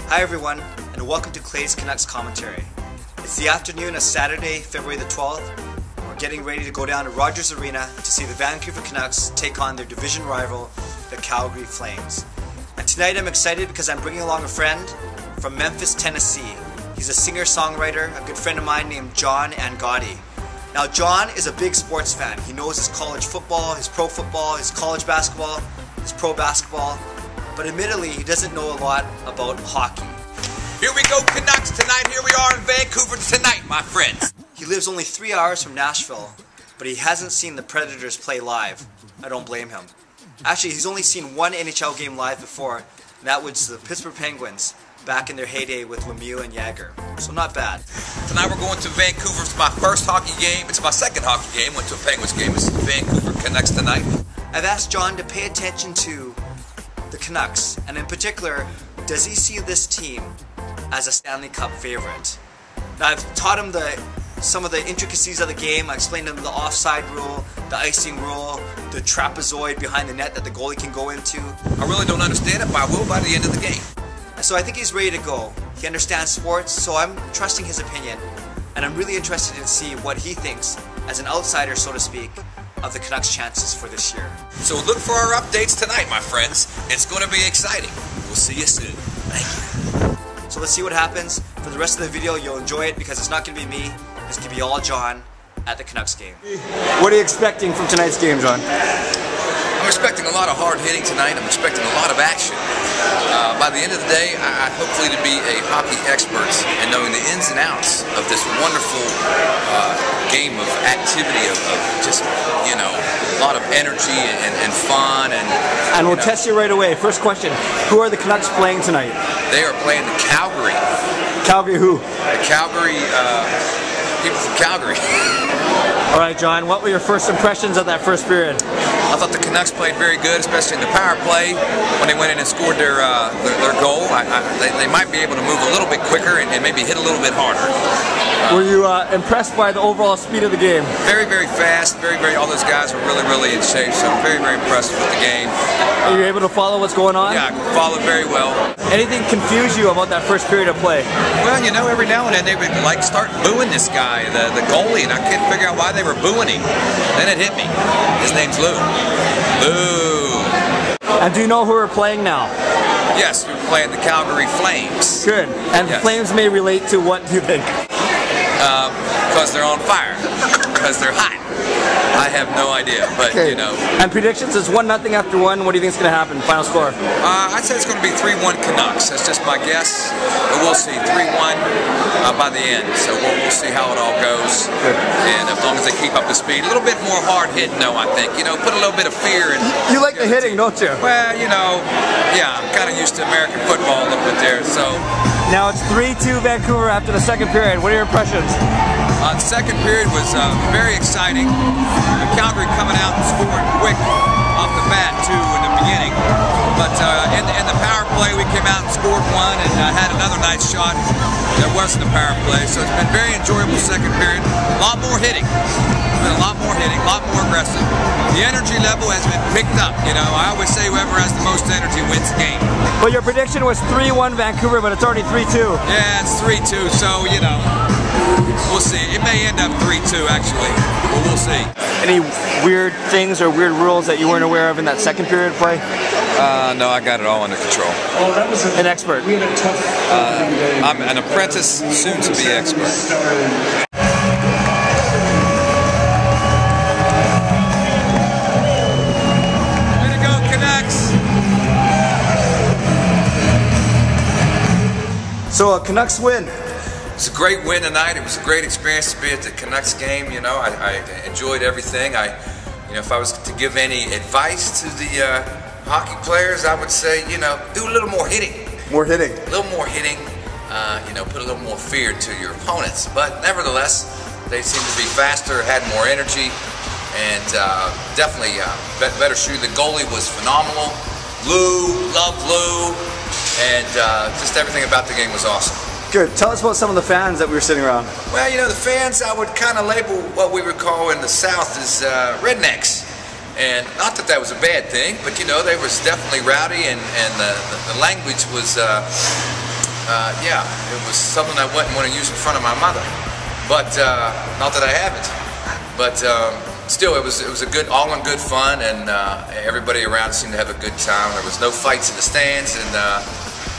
Hi everyone, and welcome to Clay's Canucks Commentary. It's the afternoon of Saturday, February the 12th. We're getting ready to go down to Rogers Arena to see the Vancouver Canucks take on their division rival, the Calgary Flames. And tonight I'm excited because I'm bringing along a friend from Memphis, Tennessee. He's a singer-songwriter, a good friend of mine named John Angotti. Now John is a big sports fan. He knows his college football, his pro football, his college basketball, his pro basketball. But admittedly, he doesn't know a lot about hockey. Here we go, Canucks tonight. Here we are in Vancouver tonight, my friends. He lives only 3 hours from Nashville, but he hasn't seen the Predators play live. I don't blame him. Actually, he's only seen one NHL game live before, and that was the Pittsburgh Penguins back in their heyday with Lemieux and Jagger. So not bad. Tonight we're going to Vancouver. It's my first hockey game. It's my second hockey game. Went to a Penguins game. It's the Vancouver Canucks tonight. I've asked John to pay attention to the Canucks, and in particular, does he see this team as a Stanley Cup favorite? Now I've taught him some of the intricacies of the game. I explained to him the offside rule, the icing rule, the trapezoid behind the net that the goalie can go into. I really don't understand it, but I will by the end of the game. So I think he's ready to go. He understands sports, so I'm trusting his opinion, and I'm really interested to see what he thinks, as an outsider so to speak, of the Canucks' chances for this year. So look for our updates tonight, my friends. It's going to be exciting. We'll see you soon. Thank you. So let's see what happens. For the rest of the video, you'll enjoy it because it's not going to be me. It's going to be all John at the Canucks game. What are you expecting from tonight's game, John? I'm expecting a lot of hard hitting tonight. I'm expecting a lot of action. By the end of the day, I hopefully to be a hockey expert and knowing the ins and outs of this wonderful game of activity of just, you know, a lot of energy and fun. And we'll test you right away. First question, who are the Canucks playing tonight? They are playing the Calgary. Calgary who? The Calgary, people from Calgary. All right, John, what were your first impressions of that first period? I thought the Canucks played very good, especially in the power play. When they went in and scored their goal, they might be able to move a little bit quicker and maybe hit a little bit harder. Were you impressed by the overall speed of the game? Very, very fast. All those guys were really in shape, so I'm very, very impressed with the game. Are you able to follow what's going on? Yeah, I can follow very well. Anything confuse you about that first period of play? Well, you know, every now and then they would like start booing this guy, the goalie, and I couldn't figure out why they were booing him. Then it hit me. His name's Lou. Lou. And do you know who we're playing now? Yes, we're playing the Calgary Flames. Good. And yes. Flames may relate to what you think? Because they're on fire. Because they're hot. I have no idea, but okay. You know. And predictions is 1-0 after 1. What do you think is going to happen? Final score? I'd say it's going to be 3-1 Canucks. That's just my guess. But we'll see. 3-1 by the end. So we'll see how it all goes. Good. And as long as they keep up the speed. A little bit more hard hitting, though, I think. You know, put a little bit of fear in. You like the hitting, don't you? Well, you know, yeah, I'm kind of used to American football a little bit there. So. Now it's 3-2 Vancouver after the second period. What are your impressions? The second period was very exciting. Calgary coming out and scoring quick off the bat too in the beginning. But in the power play we came out and scored one and had another nice shot that wasn't a power play. So it's been very enjoyable second period. A lot more hitting. Been a lot more hitting, a lot more aggressive. The energy level has been picked up. You know, I always say whoever has the most energy wins the game. Well, your prediction was 3-1 Vancouver, but it's already 3-2. Yeah, it's 3-2. So you know. We'll see. It may end up 3-2 actually, but we'll see. Any weird things or weird rules that you weren't aware of in that second period play? No, I got it all under control. An expert. I'm an apprentice, soon to be expert. Way to go, Canucks! So a Canucks win. It's a great win tonight. It was a great experience to be at the Canucks game. You know, I enjoyed everything. You know, if I was to give any advice to the hockey players, I would say, you know, do a little more hitting. More hitting. A little more hitting. You know, put a little more fear to your opponents. But nevertheless, they seemed to be faster, had more energy, and definitely better shoot. The goalie was phenomenal. Loved Lou, and just everything about the game was awesome. Good. Tell us about some of the fans that we were sitting around. Well, you know, the fans, I would kind of label what we would call in the South as rednecks. And not that that was a bad thing, but you know, they was definitely rowdy, and the language was Yeah, it was something I wouldn't want to use in front of my mother, but not that I haven't. But still, it was a good, all in good fun, and everybody around seemed to have a good time. There was no fights in the stands, and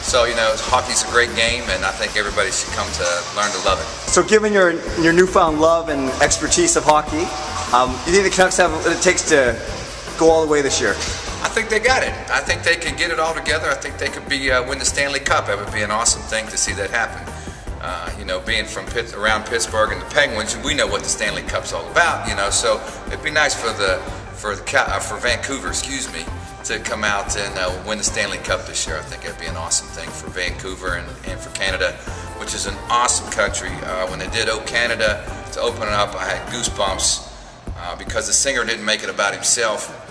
so you know, hockey's a great game, and I think everybody should come to learn to love it. So, given your newfound love and expertise of hockey, you think the Canucks have what it takes to go all the way this year? I think they got it. I think they can get it all together. I think they could win the Stanley Cup. That would be an awesome thing to see that happen. You know, being from around Pittsburgh and the Penguins, we know what the Stanley Cup's all about. You know, so it'd be nice for Vancouver, excuse me, to come out and win the Stanley Cup this year. I think it'd be an awesome thing for Vancouver and for Canada, which is an awesome country. When they did "Oh Canada" to open it up, I had goosebumps because the singer didn't make it about himself.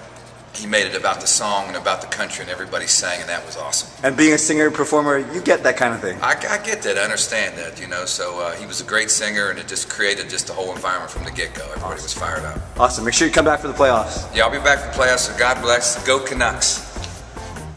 He made it about the song and about the country, and everybody sang, and that was awesome. And being a singer-performer, you get that kind of thing. I get that. I understand that, you know. So he was a great singer, and it just created just the whole environment from the get-go. Everybody was fired up. Awesome. Make sure you come back for the playoffs. Yeah, I'll be back for the playoffs, so God bless. Go Canucks.